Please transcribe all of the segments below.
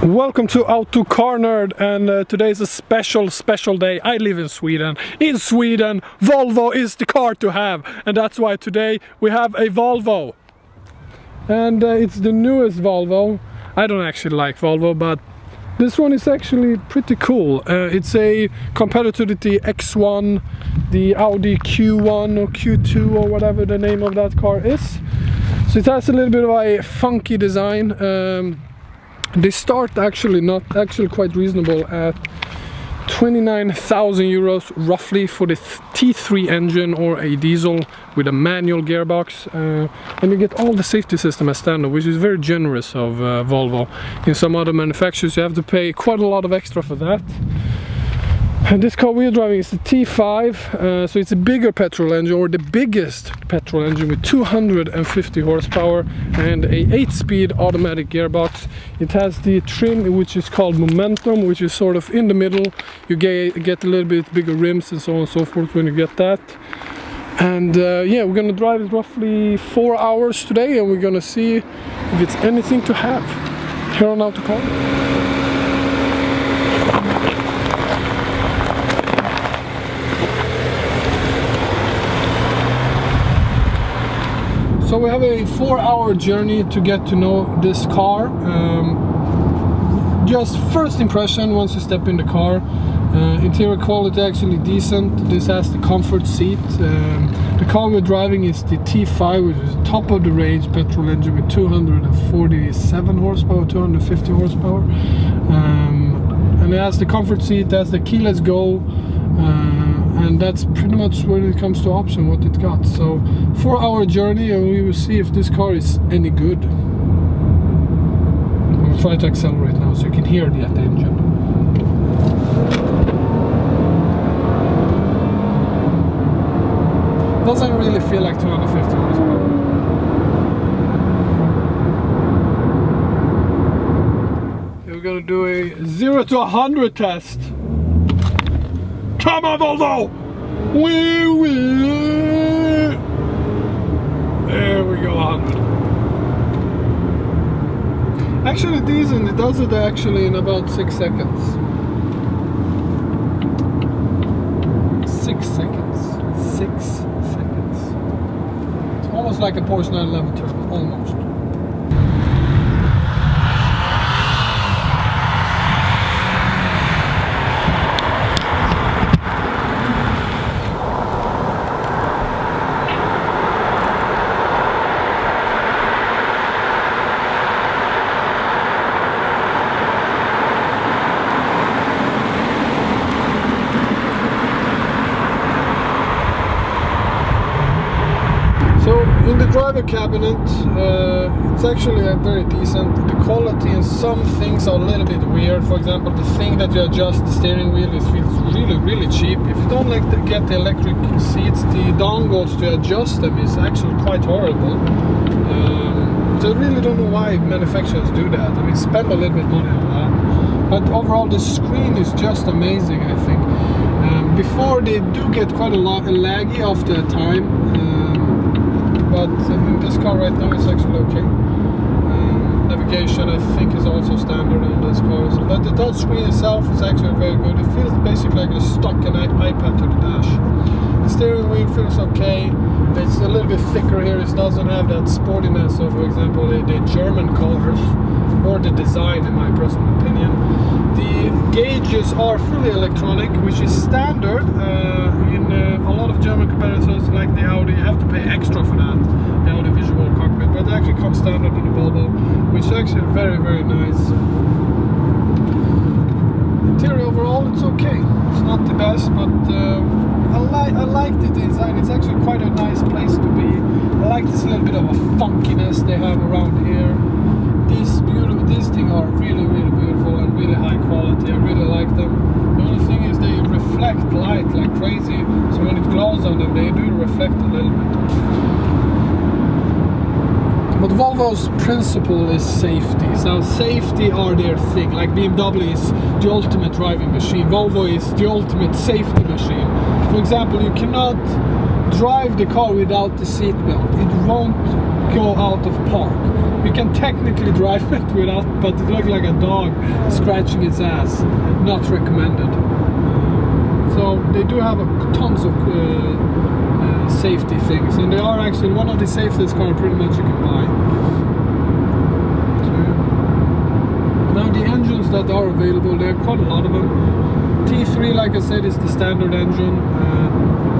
Welcome to Auto Car Nerd, and today is a special day. I live in Sweden. In Sweden, Volvo is the car to have, and that's why today we have a Volvo. And it's the newest Volvo. I don't actually like Volvo, but this one is actually pretty cool. It's a competitor to the X1, the Audi Q1 or Q2 or whatever the name of that car is. So it has a little bit of a funky design. They start actually quite reasonable at 29,000 euros roughly for the T3 engine or a diesel with a manual gearbox, and you get all the safety system as standard, which is very generous of Volvo. In some other manufacturers you have to pay quite a lot of extra for that. And this car we're driving is the T5, so it's a bigger petrol engine, or the biggest petrol engine, with 250 horsepower and a 8-speed automatic gearbox. It has the trim which is called Momentum, which is sort of in the middle. You get a little bit bigger rims and so on and so forth when you get that. And yeah, we're gonna drive it roughly 4 hours today, and we're gonna see if it's anything to have here on Auto Car. So we have a 4-hour journey to get to know this car. Just first impression once you step in the car. Interior quality actually decent. This has the comfort seat. The car we're driving is the T5, which is top of the range petrol engine with 247 horsepower, 250 horsepower. And it has the comfort seat, it has the keyless go. And that's pretty much when it comes to option what it got. So 4-hour journey, and we will see if this car is any good. I'll try to accelerate now so you can hear the engine. Doesn't really feel like 250 horsepower. We're gonna do a 0 to 100 test. Come on, Volvo! Wee! There we go, 100. Actually, diesel, it does it actually in about 6 seconds. 6 seconds. 6 seconds. It's almost like a Porsche 911 turbo, almost. In the driver cabinet, it's actually very decent. The quality and some things are a little bit weird. For example, the thing that you adjust the steering wheel, it feels really cheap. If you don't like to get the electric seats, the dongles to adjust them is actually quite horrible. So I really don't know why manufacturers do that. I mean, spend a little bit money on that. But overall, the screen is just amazing, I think. Before, they do get quite a lot laggy after a time. But in this car right now it's actually okay. Navigation I think is also standard on this car. But the touch screen itself is actually very good. It feels basically like it's stuck an iPad to the dash. The steering wheel feels okay. It's a little bit thicker here. It doesn't have that sportiness of, for example, the German cars, or the design in my personal opinion. The gauges are fully electronic, which is standard in a lot of German competitors like the Audi. You have to pay extra for that, the Audi visual cockpit, but it actually comes standard in the Volvo, which is actually very nice. Interior overall, it's okay. It's not the best, but I like the design. It's actually quite a nice place to be. I like this little bit of a funkiness they have around here. These things are really beautiful and really high quality. I really like them. The only thing is they reflect light like crazy, so when it glows on them they do reflect a little bit. But Volvo's principle is safety. So safety are their thing. Like Bmw is the ultimate driving machine, Volvo is the ultimate safety machine. For example, you cannot drive the car without the seat belt. It won't go out of park. You can technically drive it without, but it looks like a dog scratching its ass. Not recommended. So they do have tons of safety things, and they are actually one of the safest cars pretty much you can buy. So, now the engines that are available, there are quite a lot of them. T3, like I said, is the standard engine.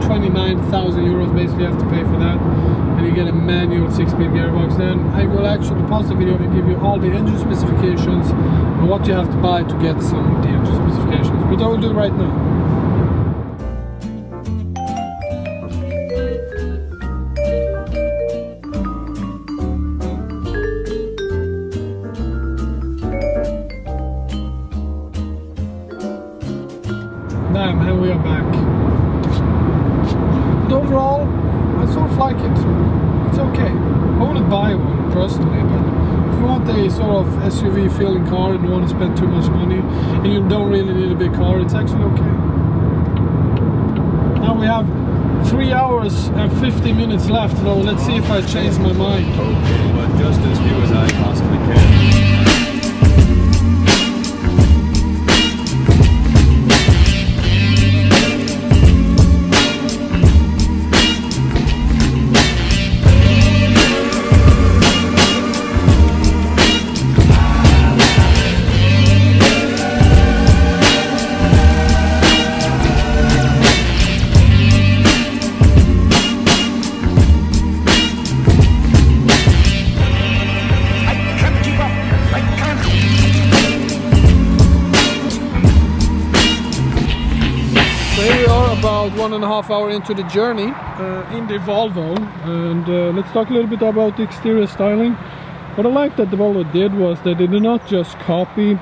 29,000 euros basically you have to pay for that, and you get a manual 6-speed gearbox. Then I will actually pause the video and give you all the engine specifications and what you have to buy to get some of the engine specifications, but I will do it right now. Damn, and we are back. But overall, I sort of like it. It's okay. I wouldn't buy one personally, but if you want a sort of SUV feeling car and you want to spend too much money and you don't really need a big car, it's actually okay. Now we have 3 hours and 50 minutes left, so let's see if I change my mind. Okay, but just as few as I possibly can. About 1.5 hours into the journey in the Volvo, and let's talk a little bit about the exterior styling. What I liked that the Volvo did was that they did not just copy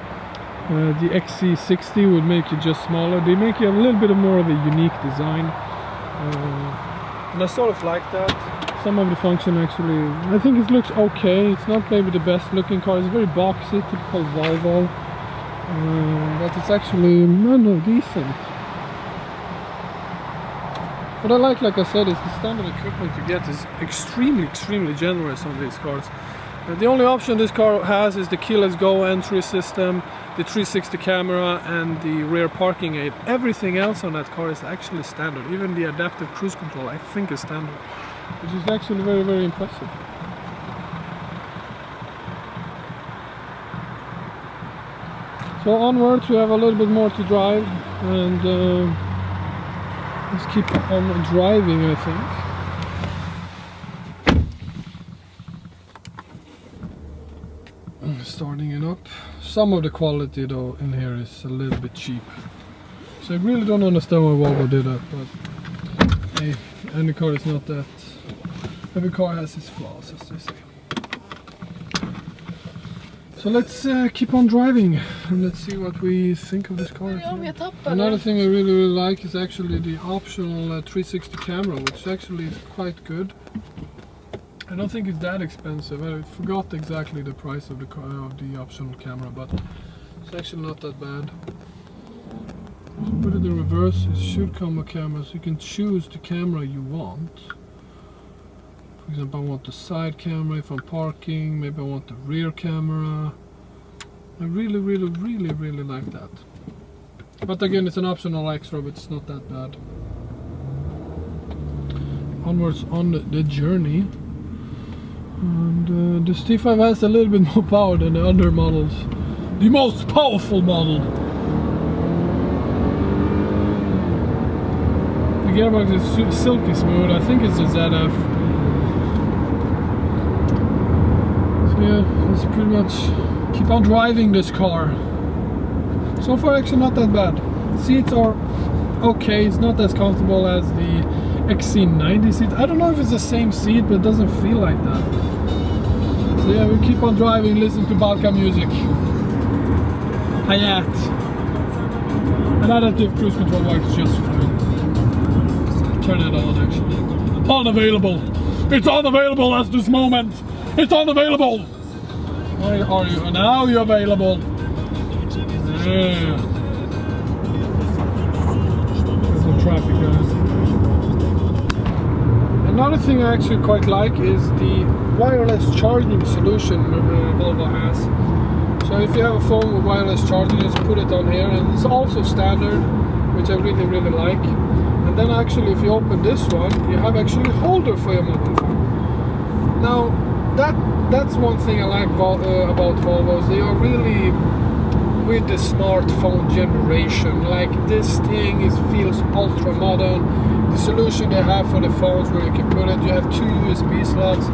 the XC60 would make it just smaller. They make it a little bit more of a unique design, and I sort of like that. Some of the function actually, I think it looks okay. It's not maybe the best looking car. It's very boxy, typical Volvo, but it's actually, I don't know, decent. What I like I said, is the standard equipment you get is extremely generous on these cars. The only option this car has is the keyless go entry system, the 360 camera and the rear parking aid. Everything else on that car is actually standard. Even the adaptive cruise control I think is standard, which is actually very impressive. So onwards we have a little bit more to drive, and let's keep on driving, I think. Starting it up. Some of the quality though in here is a little bit cheap. So I really don't understand why Volvo did that, but hey, any car is not that. Every car has its flaws, as they say. So let's keep on driving and let's see what we think of this car. Another thing I really like is actually the optional 360 camera, which actually is quite good. I don't think it's that expensive. I forgot exactly the price of the optional camera, but it's actually not that bad. So put it in reverse, it should come a camera, so you can choose the camera you want. For example, I want the side camera if I'm parking, maybe I want the rear camera. I really like that. But again, it's an optional extra, but it's not that bad. Onwards on the journey. And this T5 has a little bit more power than the other models. The most powerful model! The gearbox is silky smooth. I think it's a ZF. Yeah, let's pretty much keep on driving this car. So far actually not that bad. Seats are okay, it's not as comfortable as the XC90 seat. I don't know if it's the same seat, but it doesn't feel like that. So yeah, we keep on driving, listening to Balkan music. Hayat. And adaptive cruise control works just fine. Turn it on actually. Unavailable! It's unavailable at this moment! It's unavailable! Where are you? Now you're available! Yeah. There's some traffic, guys. And Another thing I actually quite like is the wireless charging solution Volvo has. So if you have a phone with wireless charging, just put it on here, and it's also standard, which I really like. And then actually, if you open this one, you have actually a holder for your mobile phone. Now that's one thing I like about Volvos. They are really with the smartphone generation. Like, this thing feels ultra modern. The solution they have for the phones where you can put it, you have 2 USB slots,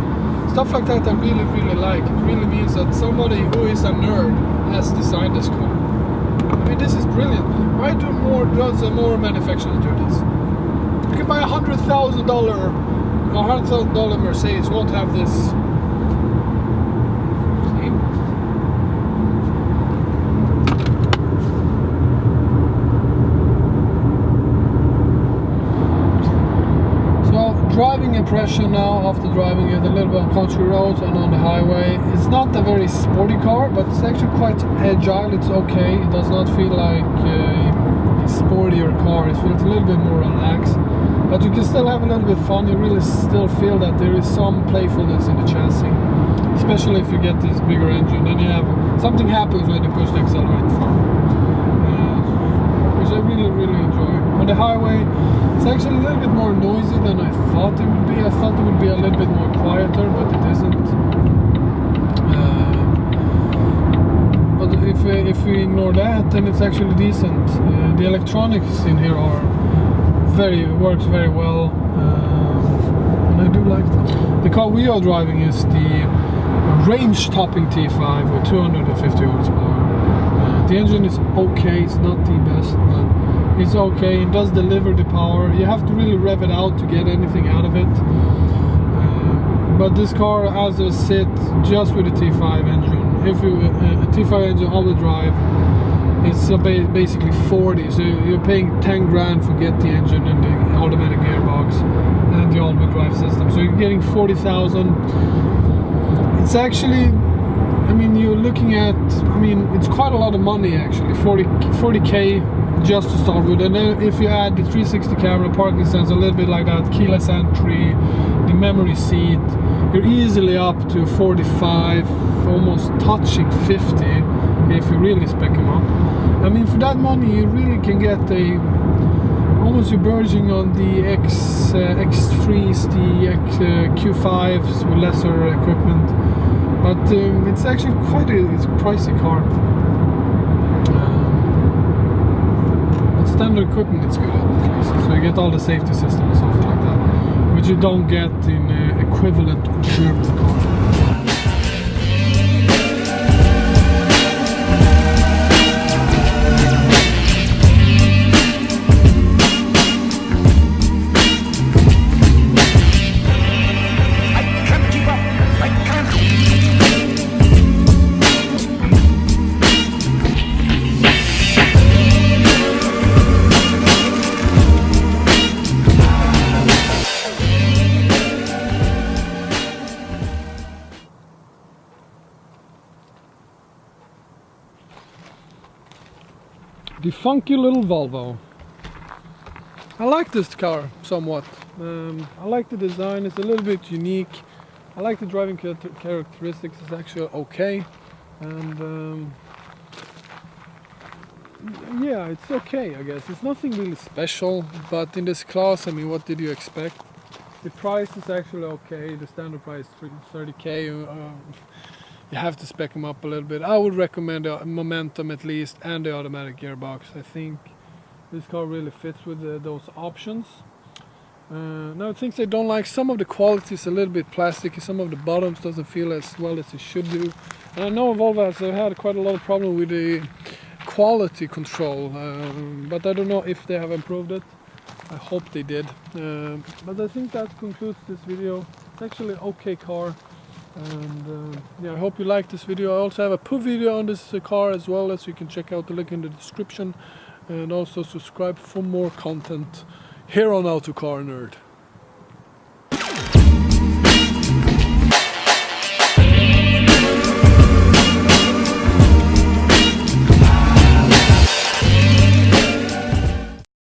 stuff like that I really like. It really means that somebody who is a nerd has designed this car. I mean, this is brilliant. Why do more manufacturers do this? You can buy $100,000 Mercedes, won't have this. See? So, driving impression now after driving it a little bit on country roads and on the highway. It's not a very sporty car, but it's actually quite agile. It's okay. It does not feel like a sportier car. It feels a little bit more relaxed. But you can still have a little bit of fun. You really still feel that there is some playfulness in the chassis, especially if you get this bigger engine. Then you have something happens when you push the accelerator forward, which I really enjoy. On the highway, it's actually a little bit more noisy than I thought it would be. I thought it would be a little bit more quieter, but it isn't. But if we ignore that, then it's actually decent. The electronics in here are works very well, and I do like them. The car we are driving is the range-topping T5 with 250 horsepower. The engine is okay, it's not the best, but it's okay. It does deliver the power. You have to really rev it out to get anything out of it. But this car has a sit just with the T5 engine. If you a T5 engine all-wheel drive, it's basically 40, so you're paying 10 grand for get the engine and the automatic gearbox and the all-wheel drive system. So you're getting 40,000. It's actually, I mean, you're looking at, I mean, it's quite a lot of money actually, 40k just to start with. And then if you add the 360 camera, parking sensor, a little bit like that, keyless entry, the memory seat, you're easily up to 45, almost touching 50 if you really spec them up. I mean, for that money you really can get almost you're verging on the X3s, the Q5s with lesser equipment, but it's actually quite a pricey car. But standard equipment is good at least, so you get all the safety systems and stuff like that, which you don't get in equivalent German car. The funky little Volvo. I like this car somewhat. I like the design, it's a little bit unique. I like the driving characteristics, it's actually okay. And yeah, it's okay, I guess. It's nothing really special, but in this class, I mean, what did you expect? The price is actually okay. The standard price is 30k. You have to spec them up a little bit. I would recommend the momentum at least and the automatic gearbox. I think this car really fits with those options. Now, things I don't like, some of the quality is a little bit plasticky. Some of the bottoms doesn't feel as well as it should do. And I know Volvo has had quite a lot of problem with the quality control, but I don't know if they have improved it. I hope they did. But I think that concludes this video. It's actually an okay car. And yeah, I hope you liked this video. I also have a POV video on this car as well, as you can check out the link in the description, and also subscribe for more content here on Autocar Nerd.